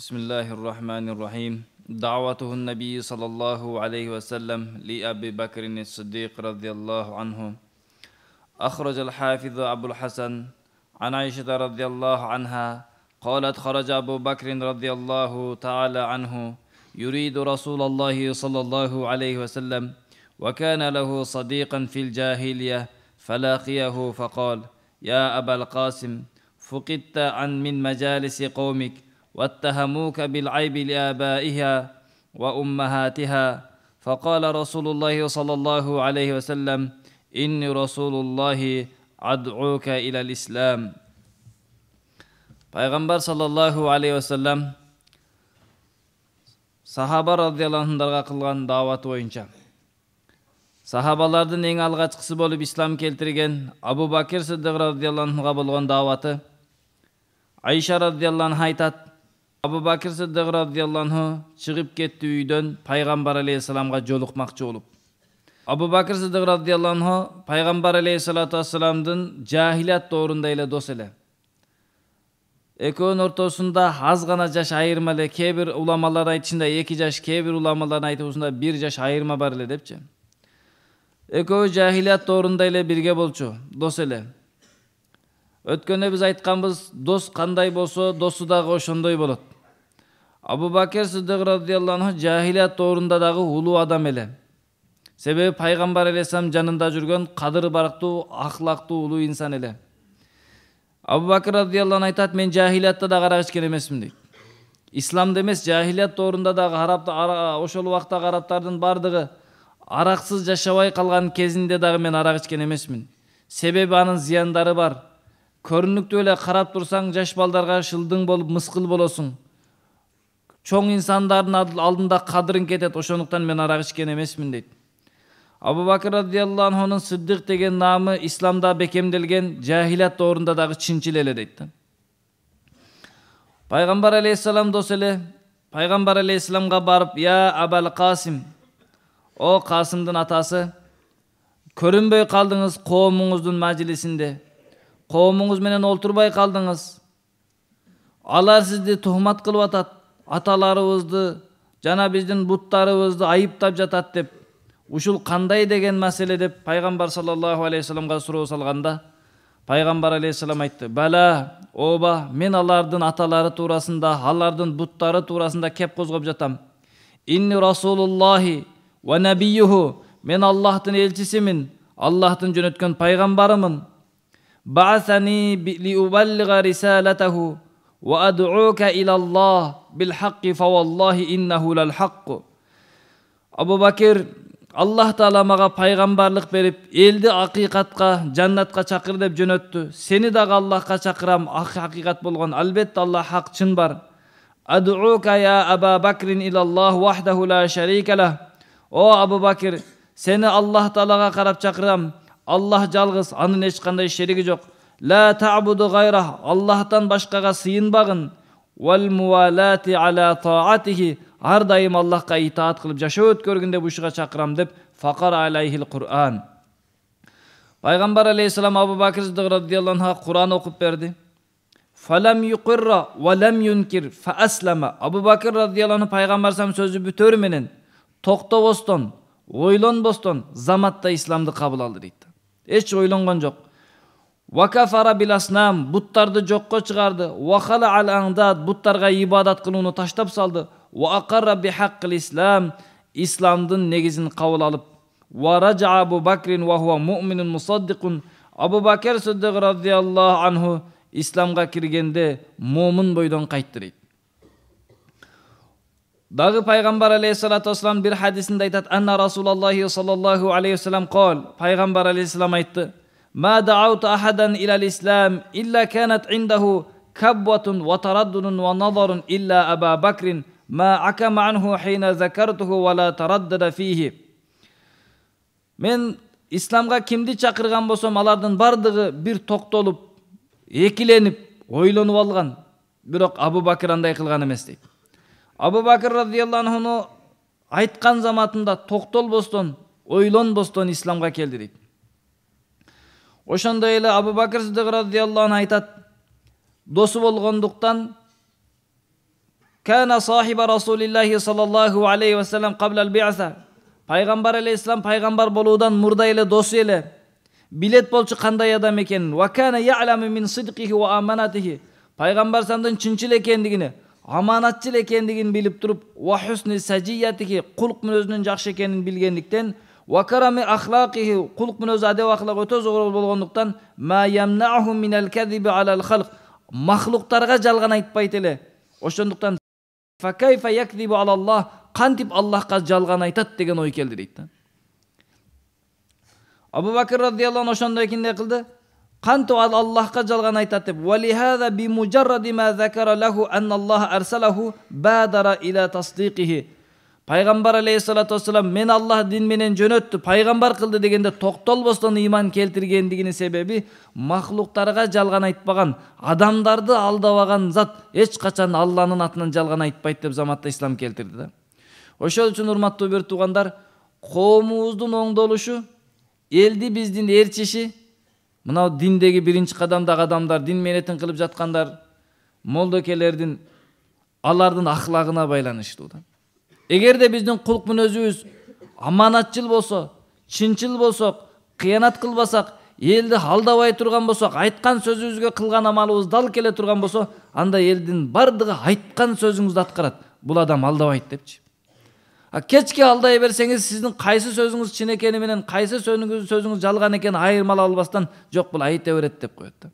بسم الله الرحمن الرحيم. دعوته النبي صلى الله عليه وسلم لأبي بكر الصديق رضي الله عنه. أخرج الحافظ أبو الحسن عن عائشة رضي الله عنها قالت: خرج أبو بكر رضي الله تعالى عنه يريد رسول الله صلى الله عليه وسلم، وكان له صديقا في الجاهلية فلاقيه فقال: يا أبا القاسم، فقدت عن من مجالس قومك واتهموك بالعيب لآبائها وأمهاتها. فقال رسول الله صلى الله عليه وسلم: إني رسول الله أدعوك إلى الإسلام. Пайғамбар саллаллаху алейхи вассалам сахаба радиаллаху анхуларга кылган даваты боюнча сахабалардын эң алгачкысы болуп ислам келтирген Абу Бакир Сиддик радиаллаху анхуга болгон даваты. Айша радиаллаху анха айтат: Абу Бакир Сиддик радиаллаху анху чыгып кетти үйдөн пайгамбар алейхиссаламга жолукмакчы болуп. Абу Бакир Сиддик радиаллаху анху пайгамбар алейхиссалату вассаламдын жахилият доорунда эле дос эле. Экөөнүн ортосунда аз гана жаш айырма эле, кээ бир уламалар айтышында 2 жаш, кээ бир уламалардын айтуусунда 1 жаш айырма бар эле депчи. Экөө жахилият доорунда эле бирге болчу, дос эле. Өткөндө биз айтканбыз, дос кандай болсо, досу дагы ошондой болот. Абу Бакир Сиддик радиаллаху анху жахилият доорунда дагы улуу адам эле. Себеби пайгамбар алейхиссалам жанында жүргөн кадыр барактуу, ахлактуу улуу инсан эле. Абу Бакир радиаллаху анху айтат: мен жахилиятта да карак ичкен эмесмин дейт. Исламда эмес, жахилият доорунда дагы ошол убактагы арабтардын бардыгы араксыз жашабай калган кезинде дагы мен арак ичкен эмесмин. Себеби анын зыяндары бар. Көрүнүктүү эле карап турсаң, жаш балдарга шылдың болуп мыскыл болосуң. Чоң инсандардын алдында кадырың кетет, ошондуктан мен арак ичкен эмесмин дейт. Абу Бакир радиаллаху анхунун Сиддик деген наамы исламда бекемделген, жахилият доорунда дагы чынчыл эле дейт. Пайгамбар алейхиссалам дос эле. Пайгамбар алейхиссаламга барып: Я Абал Касим, о Касымдын атасы, көрүнбөй калдыңыз коомуңуздун мажлисинде. Коомуңуз менен олтурбай калдыңыз. Алар сизди тухмат кылып атат, аталарыбызды жана биздин буттарыбызды айыптап жатат деп. Ушул кандай деген маселе деп пайгамбар саллаллаху алейхи вассаламга суроо салганда, пайгамбар алейхиссалам айтты: бала, оба, мен алардын аталары туурасында, алардын буттары туурасында кеп козгоп жатам. Инни расулуллахи ва набиюху, мен Аллахтын элчисимин, Аллахтын жөнөткөн пайгамбарымын. Ба'асани лиубаллига рисалатаху ва ад'ука илаллах бил хаққи фа валлахи иннаху лал хаққу. Абу Бакир, Аллах Таала мага пайгамбарлык берип, элди акыйкатка, жаннатка чакыр деп жөнөттү. Сени дагы Аллахка чакырам, акыйкат болгон. Албетте Аллах хак, чын бар. Ад'ука я Аба Бакрин илаллах вахдаху ла шарика лах. О Абу Бакир, сени Аллах Таалага карап чакырам. Аллах жалгыз, анын эч кандай шериги жок. Ла та'буду гайрах, Аллахтан башкага сыйынбагын. Вал муалати аля таатихи, ар дайым Аллахка итаат кылып жашоо өткөргүндө бушуга чакырам деп факар алейхил Кур'ан. Пайгамбар алейхиссалам Абу Бакир Сиддик радиаллаху анху Кур'ан окуп берди. Фалам юқирра ва лам юнкир фа аслама. Абу Бакир радиаллаху анху пайгамбар сам сөзү бүтөр менен токтобостон, ойлонбостон заматта исламды кабыл алды дейт. Эч ойлонгон жок. Вакафара бил аснам, буттарды жокко чыгарды. Вахала ал андад, буттарга ибадат кылууну таштап салды. Ва акарра би хаққил ислам, исламдын негизин кабыл алып. Ва раджа Абу Бакрин ва хуа муъминун мусаддикун. Абу Бакир Сиддик радиаллаху анху исламга киргенде муъмин бойдон кайтты дейт. Дагы пайгамбар алейхиссалату вассалам бир хадисинде айтат: анна Расулаллахи саллаллаху алейхи вассалам кол, пайгамбар алейхиссалам айтты: ма дааута ахадан илал ислам илля канат индаху кабватун ва тараддудун ва назарун илля Аба Бакрин ма акама анху хина закартуху ва ла тараддада фихи. Мен исламга кимди чакырган болсом, алардын бардыгы бир токтолуп, экиленип, ойлонуп алган. Бирок Абу Бакир андай кылган эмес дейт. Абу Бакир радиаллаху анху айткан заматында токтолбостон, ойлонбостон исламга келди дейт. Ошондой эле Абу Бакир Сиддик радиаллаху анху айтат: досу болгондуктан Kana sahiba Rasulillahi sallallahu aleyhi ve sellem qablal bi'sa. Пайгамбар алейхиссалам пайгамбар болуудан мурда эле досу эле. Билет болчу кандай адам экенин. Ва кана я'ламу мин сидқихи ва аманатихи. Пайгамбар сандын чынчыл экендигини, аманатчыл экендигин билип туруп, ва хусни сажиятихи, кулк мүнөзүнүн жакшы экенин билгендиктен, ва карами ахлaqихи, кулк мүнөзү адеп ахлак өтө зор болгондуктан, ма ямнa'уху минал кадиби алал халq. Махлуктарга жалган айтпайт эле. Ошондуктан фа кайфа якдибу алаллах, кантип Аллахка жалган айтат деген ой келди дейт. Абу Бакр радияллаху анху ошондой кинде кылды. Кантип Аллахка жалган айтат деп. Ва лихаза би муjarradi ма закара лаху анна Аллах арсалаху бадара иля тасдиқихи. Пайгамбар алейхиссалату вассалам мен Аллах дин менен жөнөттү, пайгамбар кылды дегенде токтолбостон ыйман келтиргендигинин себеби махлуктарга жалган айтпаган, адамдарды алдабаган зат эч качан Алланын атынан жалган айтпайт деп заматта ислам келтирди да. Ошол үчүн урматтуу бир туугандар, коомубуздун оңдолушу, элди биздин ээрчиши, мына диндеги биринчи кадамдагы адамдар, дин менетин кылып жаткандар, молдокелердин алардын ахлагына байланыштуу да. Эгерде биздин кулк мүнөзүбүз аманатчыл болсо, чынчыл болсок, кыянат кылбасак, элди алдабай турган болсок, айткан сөзүбүзгө кылган амалыбыз дал келе турган болсо, анда элдин бардыгы айткан сөзүңүздү аткарат. Бул адам алдабайт депчи. Кечке алдай берсеңиз, сиздин кайсы сөзүңүз чын экени менен кайсы сөзүңүз жалган экенин айырмалай албастан, жок бул айта берет деп коет да.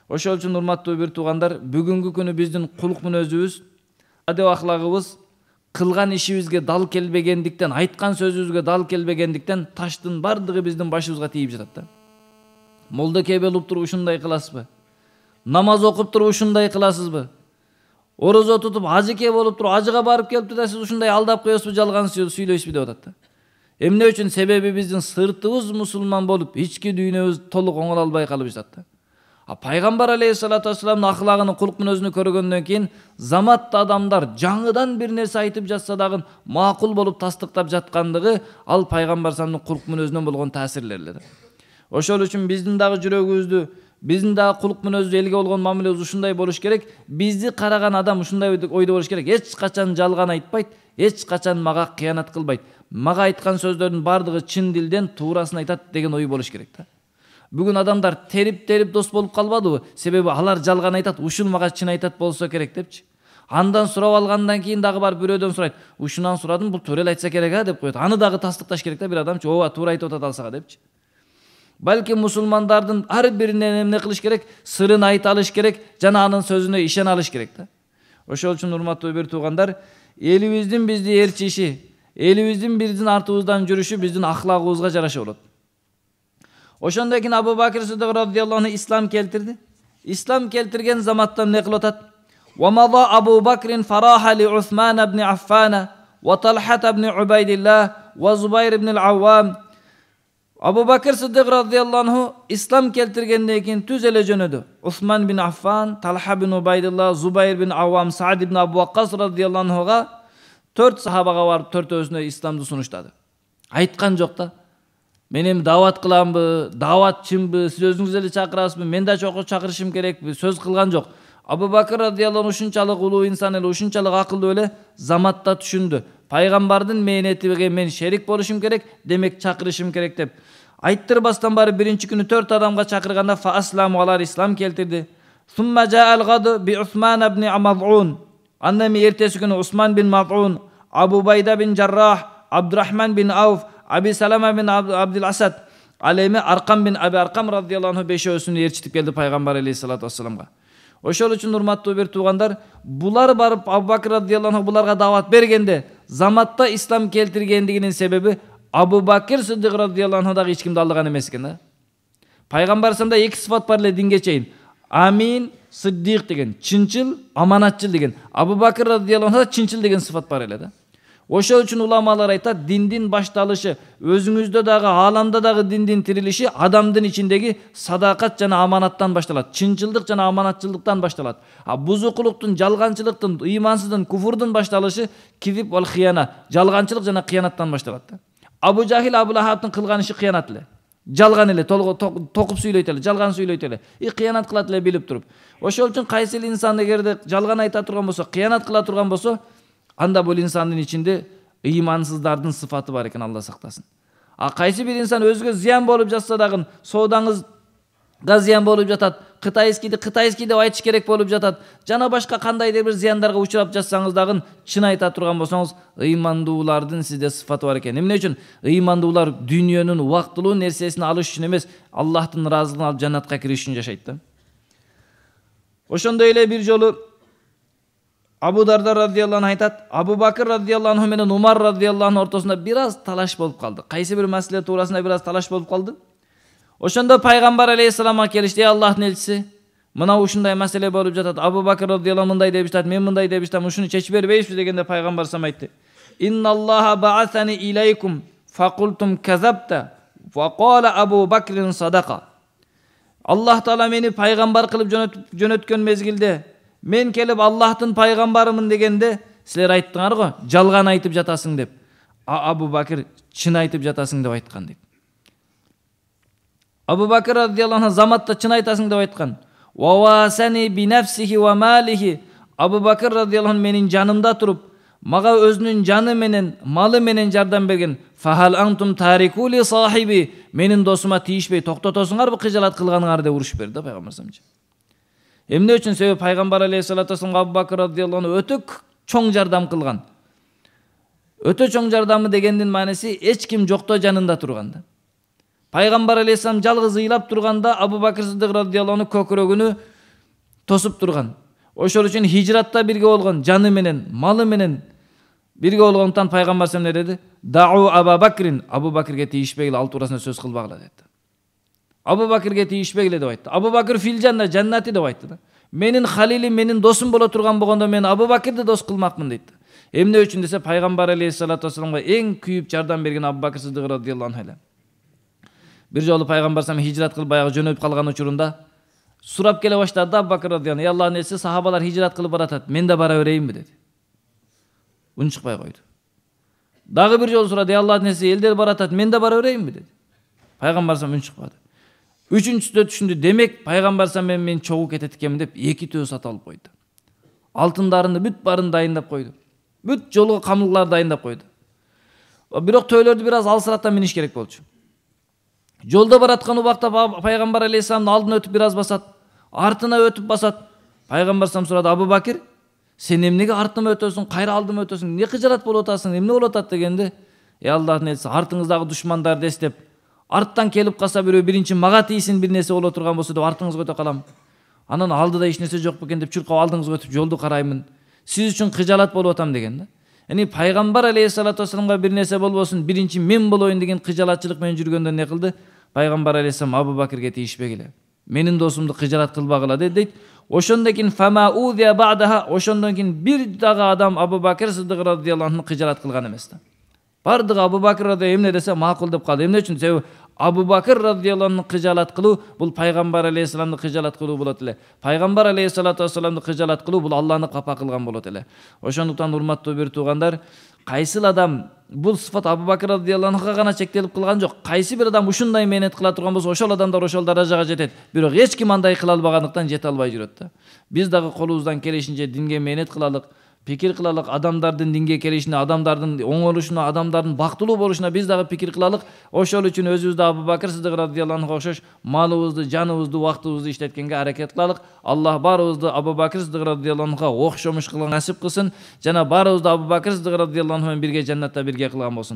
Ошол үчүн урматтуу бир туугандар, бүгүнкү күнү биздин кулк мүнөзүбүз, адеп ахлагыбыз кылган ишибизге дал келбегендиктен, айткан сөзүбүзгө дал келбегендиктен таштын бардыгы биздин башыбызга тийип жатат да. Молдоке болуп туруп ушундай кыласызбы? Намаз окуп туруп ушундай кыласызбы? Орозо тутуп ажыке болуп туруп ажыга барып келиптир да, сиз ушундай алдап коесузбу, жалган сүйлөйсүзбү деп атат да. Эмне үчүн? Себеби биздин сыртыбыз мусулман болуп, ички дүйнөбүз толук оңоло албай калып жатат да. Пайгамбар алейхиссалату вассаламдын ахлагын, кулк мүнөзүн көргөндөн кийин заматта адамдар жаңыдан бир нерсе айтып жатса дагы макул болуп тастыктап жаткандыгы ал пайгамбар саллаллаху алейхи кулк мүнөзүнөн болгон таасирлери эле. Ошол үчүн биздин дагы жүрөгүбүздү, биздин дагы кулк мүнөзү, элге болгон мамилебиз ушундай болуш керек. Бизди караган адам ушундай ойдо болуш керек. Эч качан жалган айтпайт, эч качан мага кыянат кылбайт. Мага айткан сөздөрдүн бардыгы чын дилден туурасын айтат деген ой болуш керек да. Бүгүн адамдар терип дос болуп калбадыбы? Себеби алар жалган айтат, ушул мага чын айтат болсо керек депчи. Андан сурап алгандан кийин дагы барып бирөөдөн сурайт. Ушунан сурадым, бул туура эле айтса керек деп коет. Аны дагы тастыкташ керек да, бир адамчы, ооба туура айтып атат алсага депчи. Балки мусулмандардын ар бирине эмне кылыш керек? Сырын айта алыш керек, жана анын сөзүнө ишене алыш керек да. Ошол үчүн урматтуу бир туугандар, элибиздин бизди ээрчиши, элибиздин биздин артыбыздан жүрүшү биздин ахлагыбызга жараша болот. Ошондон кийин Абу Бакр Сиддик радияллаху анху ислам келтирди. Ислам келтирген заматта эмне кылып атат? Ва мада Абу Бакрин фараха ли Усман ибн Аффана ва Талха ибн Убайдилlah ва Зубайр ибн ал-Аввам. Абу Бакр Сиддик радияллаху анху ислам келтиргенден кийин түз эле жөнөдү. Усман бин Аффан, Талха ибн Убайдилlah, Зубайр ибн Аввам, Саад ибн Абу Ваккас радияллаху анхуга 4 сахабага барып төртөөсүнө исламды сунуштады. Айткан жок да. Мен эми дават кыламбы, даватчымбы, сиз өзүңүз эле чакырасызбы, мен да чакырышым керекпи, сөз кылган жок. Абу Бакр радияллаху анху ушунчалык улуу инсан эле, ушунчалык акылдуу эле заматта түшүндү. Пайгамбардын мээнетиге мен шерик болушум керек, демек чакырышым керек деп. Айттырбастан бары биринчи күнү 4 адамга чакырганда фа асламу, алар ислам келтирди. Сумма жаал гад би Усман ибн Маз'ун. Андан эртеси күнү Усман бин Маз'ун, Абу Байда бин Жаррах, Абдурахман бин Ауф, Аби Салама бин Абдул Асад, Алейме Аркам бин Аби Аркам радияллаху анху бешөөсүн ээрчитип келди пайгамбар алейхиссалату вассаламга. Ошол үчүн урматтуу бир туугандар, булар барып Абу Бакр радияллаху анху буларга дават бергенде заматта ислам келтиргендигинин себеби Абу Бакр Сиддик радияллаху анху дагы эч кимди алдаган эмес экен да. Пайгамбар саллаллаху алейхи 2 сыфат бар эле динге чейин. Амин, Сиддик деген, чынчыл, аманатчыл деген. Абу Бакр радияллаху анху чынчыл деген сыфат бар эле да. Ошол үчүн уламалар айтат, диндин башталышы, өзүңүздө дагы, ааламда дагы диндин тирилиши адамдын ичиндеги садакат жана аманаттан башталат. Чынчылдык жана аманатчылдыктан башталат. Бузукулуктун, жалганчылыктын, ыймансыздын, куфурдун башталышы кизип вал хияна, жалганчылык жана кыянаттан башталат. Абу Жахил, Абу Лахабтын кылган иши кыянат эле. Жалган эле токуп сүйлөйт эле, жалган сүйлөйт эле. Кыянат кылат эле билип туруп. Ошол үчүн кайсы инсан эгерде жалган айта турган болсо, кыянат кыла турган болсо, анда бул инсандын ичинде ыймансыздардын сыфаты бар экен, Алла сактасын. Кайсы бир инсан өзгө зыян болуп жатса дагы, соодаңызга зыян болуп жатат, кытайский деп айтыш керек болуп жатат, жана башка кандайдыр бир зыяндарга учурап жатсаңыз дагы чын айта турган болсоңуз, ыймандуулардын сизде сыфаты бар экен. Эмне үчүн? Ыймандуулар дүйнөнүн убактылуу нерсесин алыш үчүн эмес, Аллахтын ыраазылыгын алып жаннатка кириш үчүн жашайт да. Ошондой эле бир жолу Абу Дарда радиаллаху анху айтат, Абу Бакыр радиаллаху анху менен Умар радиаллаху анху ортосунда бир аз талаш болуп калды. Кайсы бир маселе туурасында бир аз талаш болуп калды. Ошондо пайгамбар алейхиссаламга келишти, Аллахтын элчиси, мына ушундай маселе болуп жатат. Абу Бакыр радиаллаху мындай деп жатат, мен мындай деп жатам, ушуну чечип бербейсизби дегенде пайгамбар сам айтты. Инналлаха ба'аthani илейкум факултум казабта ва кала Абу Бакрин садака. Аллах Таала мени пайгамбар кылып жөнөткөн мезгилде мен келип Аллахтын пайгамбарымын дегенде силер айттыңар го, жалган айтып жатасың деп. Абу Бакр чын айтып жатасың деп айткан дейт. Абу Бакр радиаллаху анху заматта чын айтасың деп айткан. Ва васани би нафсихи ва малихи. Абу Бакр радиаллаху анху менин жанымда туруп, мага өзүнүн жаны менен, малы менен жардам берген. Фахал антум тарикули сахиби. Менин досума тийишпей токтотосуңарбы кыжалат кылганыңар деп уруш берди пайгамбар самчы. Эмне үчүн? Себеби пайгамбар алейхиссалату вассалам Абу Бакр радиаллаху анху өтө чоң жардам кылган. Өтө чоң жардамы дегендин мааниси эч ким жокто жанында турганда. Пайгамбар алейхиссалам жалгыз ыйлап турганда Абу Бакр Сиддик радиаллаху анху көкүрөгүнү тосуп турган. Ошол үчүн хижратта бирге болгон, жаны менен, малы менен бирге болгондуктан пайгамбар сам не деди? Дау Абу Бакрин, Абу Бакрге тийишпегиле, ал туурасында сөз кылбагыла деди. Абу Бакрге тийишпегиле деп айтты. Абу Бакр фил жанна, жаннати деп айтты да. Менин халилим, менин досум боло турган болгондо мен Абу Бакрди дос кылмакмын дейт. Эмне үчүн десе, пайгамбар алейхиссалату вассаламга эң күйүп жардам берген Абу Бакр Сиддик радиаллаху анху эле. Бир жолу пайгамбар сам хижрат кылып баягы жөнөп калган учурунда сурап келе баштады Абу Бакр радиаллаху анху. Аллахтын элчиси, сахабалар хижрат кылып баратат, мен да бара берейинби деди. Унчукпай койду. Дагы бир жолу сурады, Аллахтын элчиси, элдер баратат, мен да бара берейинби деди. Пайгамбар сам унчукпады. Үчүнчүсүдө түшүндү, демек пайгамбар сам мен чогуу кетет экенмин деп эки төө сатып алып койду. Алтындарын бүт барын дайындап койду. Бүт жолго камылгылар дайындап койду. Бирок төөлөрдү бир аз алсыраттан миниш керек болчу. Жолда бараткан убакта пайгамбар алейхиссаламдын алдына өтүп бир аз басат, артына өтүп басат. Пайгамбар сам сурады, Абу Бакр, сен эмнеге артыма өтөсүң, кайра алдыма өтөсүң, эмне кыжырат болуп атасың, эмне болуп атат дегенде, Аллахтын элчиси, артыңыздагы душмандарды эстеп, арттан келип калса бирөө биринчи мага тийсин бир нерсе боло турган болсо деп артыңызга өтө калам. Анан алдыда эч нерсе жок бекен деп чуркап алдыңызга өтүп жолду караймын. Сиз үчүн кыжалат болуп атам деген да. Яни пайгамбар алейхиссалату вассаламга бир нерсе болбосун, биринчи мен болоюн деген кыжалатчылык менен жүргөндө не кылды? Пайгамбар алейхиссалам Абу Бакрге тийишпегиле. Менин досумду кыжалат кылбагыла дейт. Ошондон кийин фама удия ба'даха, ошондон кийин бир дагы адам Абу Бакр Сиддик радиаллаху анху кыжалат кылган эмес да. Бардыгы Абу Бакр радиаллаху эмне десе макул деп калды. Эмне үчүн? Себеби Абу Бакр радиаллаху анху кыжалат кылуу бул пайгамбар алейхиссаламды кыжалат кылуу болот эле. Пайгамбар алейхиссалату вассаламды кыжалат кылуу бул Аллахны капа кылган болот эле. Ошондуктан урматтуу бир туугандар, кайсыл адам бул сыфат Абу Бакр радиаллаху анхуга гана чектелип кылган жок. Кайсы бир адам ушундай мээнет кыла турган болсо, ошол адамдар ошол даражага жетет. Бирок эч ким андай кыла албагандыктан жете албай жүрөт да. Биз дагы колубуздан келишинче динге мээнет кылалык, пикир кылалык, адамдардын динге келишине, адамдардын оңолушуна, адамдардын бактылуу болушуна биз дагы пикир кылалык. Ошол үчүн өзүбүздү Абу Бакр Сиддик радиаллаху анхуга окшош малыбызды, жаныбызды, убактыбызды иштеткенге аракет кылалык. Аллах баарыбызды Абу Бакр Сиддик радиаллаху анхуга окшомуш кылган насип кылсын, жана баарыбызды Абу Бакр Сиддик радиаллаху анху менен бирге жаннатта бирге кылган болсун.